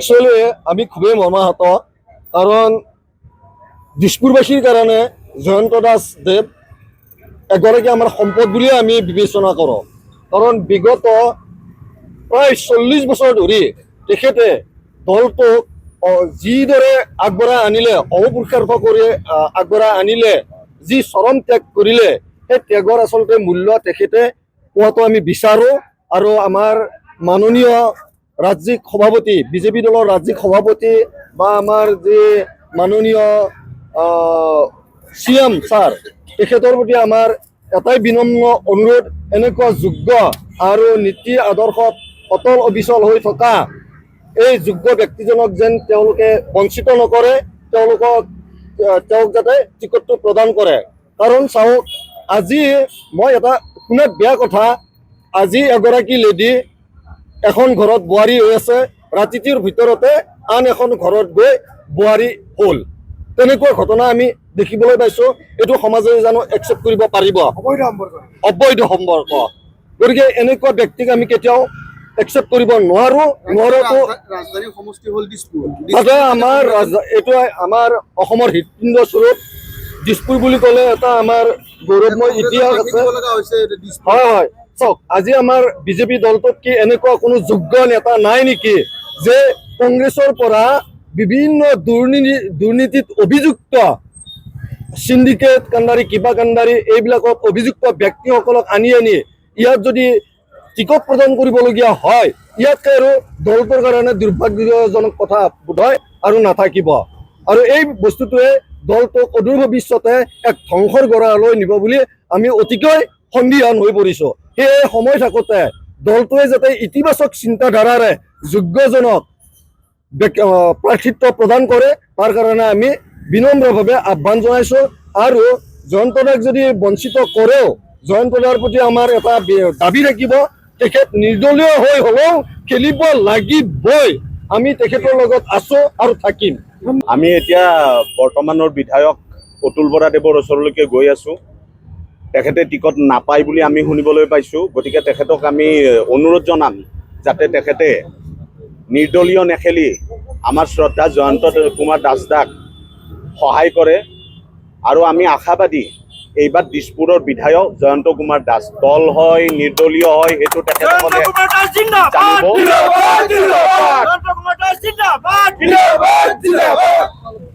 Actually আমি খুবেই মৰ্মাহত, কাৰণ দিছপুৰবাসীৰ কাৰণে জয়ন্ত দাস দেৱ এগৰাকী আমাৰ সম্পদ বুলিয়ে আমি বিবেচনা কৰোঁ। কাৰণ বিগত প্ৰায় 40 বছৰ ধৰি তেখেতে দলটোক যিদৰে আগবঢ়াই আনিলে, অহপুৰুষাৰ্থ কৰি আগবঢ়াই আনিলে, যি চৰম ত্যাগ কৰিলে, সেই ত্যাগৰ আচলতে মূল্য তেখেতে পোৱাটো আমি বিচাৰোঁ। আৰু আমাৰ মাননীয় ৰাজ্যিক সভাপতি, বিজেপি দলৰ ৰাজ্যিক সভাপতি বা আমাৰ যি মাননীয় CM ছাৰ, তেখেতৰ প্ৰতি আমাৰ এটাই বিনম্ৰ অনুৰোধ, এনেকুৱা যোগ্য আৰু নীতি আদৰ্শত অটল অবিচল হৈ থকা এই যোগ্য ব্যক্তিজনক যেন তেওঁলোকে বঞ্চিত নকৰে, তেওঁক যাতে টিকটটো প্ৰদান কৰে। কাৰণ চাওক, আজি মই এটা শুনাত বেয়া কথা, আজি এগৰাকী লেডি এখন ঘৰত বোৱাৰী হৈ আছে, ৰাতিটোৰ ভিতৰতে আন এখন ঘৰত গৈ বোৱাৰী হ'ল। তেনেকুৱা ঘটনা আমি দেখিবলৈ পাইছোঁ। এইটো সমাজে জানো একচেপ্ট কৰিব পাৰিব? অবৈধ সম্পৰ্ক। গতিকে এনেকুৱা ব্যক্তিক আমি কেতিয়াও একচেপ্ট কৰিব নোৱাৰোঁ। ৰাজধানী সমষ্টি হ'ল দিছপুৰ। এইটো আমাৰ অসমৰ হৃদপিণ্ড স্বৰূপ দিছপুৰ বুলি ক'লে এটা আমাৰ গৌৰৱময় ইতিহাস আছে। হয় হয়, চাওক, আজি আমাৰ বিজেপি দলটোত কি এনেকুৱা কোনো যোগ্য নেতা নাই নেকি যে কংগ্ৰেছৰ পৰা বিভিন্ন দুৰ্নীতিত অভিযুক্ত চিণ্ডিকেট কাণ্ডাৰী, কিবা কাণ্ডাৰী, এইবিলাকত অভিযুক্ত ব্যক্তিসকলক আনি ইয়াত যদি টিকট প্ৰদান কৰিবলগীয়া হয়, ইয়াতকৈ আৰু দলটোৰ কাৰণে দুৰ্ভাগ্যজনক কথা বোধহয় আৰু নাথাকিব। আৰু এই বস্তুটোৱে দলটোক অদূৰ ভৱিষ্যতে এক ধ্বংসৰ গৰালৈ নিব বুলি আমি অতিকৈ সন্দিহান হৈ পৰিছোঁ। সেয়ে সময় থাকোঁতে দলটোৱে যাতে ইতিবাচক চিন্তাধাৰাৰে যোগ্যজনক প্ৰাৰ্থিত্ব প্ৰদান কৰে, তাৰ কাৰণে আমি বিনম্ৰভাৱে আহ্বান জনাইছোঁ। আৰু জয়ন্ত দাক যদি বঞ্চিত কৰেও, জয়ন্ত দাৰ প্ৰতি আমাৰ এটা দাবী থাকিব, তেখেত নিৰ্দলীয় হৈ হ'লেও খেলিব লাগিবই। আমি তেখেতৰ লগত আছোঁ আৰু থাকিম। আমি এতিয়া বৰ্তমানৰ বিধায়ক অতুল বৰাদেৱৰ ওচৰলৈকে গৈ আছোঁ। তেখেতে টিকট নাপায় বুলি আমি শুনিবলৈ পাইছোঁ। গতিকে তেখেতক আমি অনুৰোধ জনাম যাতে তেখেতে নিৰ্দলীয় নেখেলি আমাৰ শ্ৰদ্ধা জয়ন্ত কুমাৰ দাসদাক সহায় কৰে। আৰু আমি আশাবাদী, এইবাৰ দিছপুৰৰ বিধায়ক জয়ন্ত কুমাৰ দাস, দল হয় নিৰ্দলীয় হয় সেইটো তেখেতসকলে জানিব।